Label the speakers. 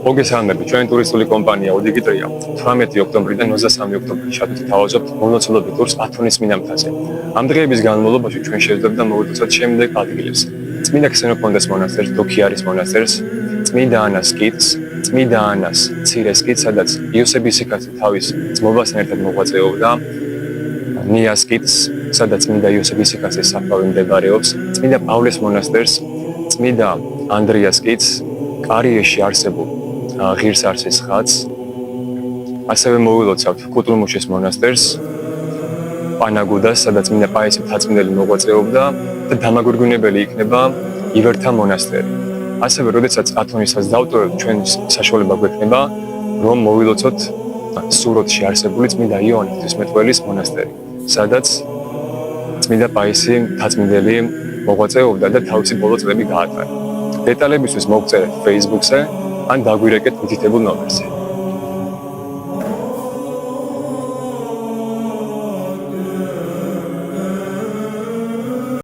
Speaker 1: მოგესალმებით, ჩვენი ტურისტული კომპანია ოდიგიტრია 18 ოქტომბრიდან 23 ოქტომბრის ჩათვლით თავაზობთ მონაცვლეობრივ ტურს ათონის წმინდა მთაზე. ამ დღეების განმავლობაში ჩვენ შევძლებთ და მოვიდოცოთ შემდეგ ადგილებს: წმინდა ქსენოფონტეს მონასტერს, დოქიარის მონასტერს, წმინდა ანას კიტს, წმინდა ანას მცირეს კიტს, სადაც იოსები სიკასი თავის ძმობასთან ერთად მოღვაწეობდა, ნიას კიტს, სადაც წმინდა იოსები სიკასის საფლავი მდებარეობს, წმინდა პავლეს მონასტერს, წმინდა ანდრიას კიტს, კარიეში არსებულ ღირსარსის ხატს, ასევე მოვილოცავთ კუტლუმუშის მონასტერს, პანაგუდას, სადაც წმინდა პაისი მთაწმინდელი მოღვაწეობდა და დამაგვირგვინებელი იქნება ივერთა მონასტერი. ასევე, როდესაც ათონისას დავტოვებთ, ჩვენ საშუალება გვექნება, რომ მოვილოცოთ სუროთში არსებული წმინდა იოანე ღვთისმეტყველის მონასტერი, სადაც წმინდა პაისი მთაწმინდელი მოღვაწეობდა და თავისი ბოლო წლები გაატარა. დეტალებისთვის მოგწერეთ Facebook-ზე ან დაგვირეკეთ მითითებულ ნომერზე.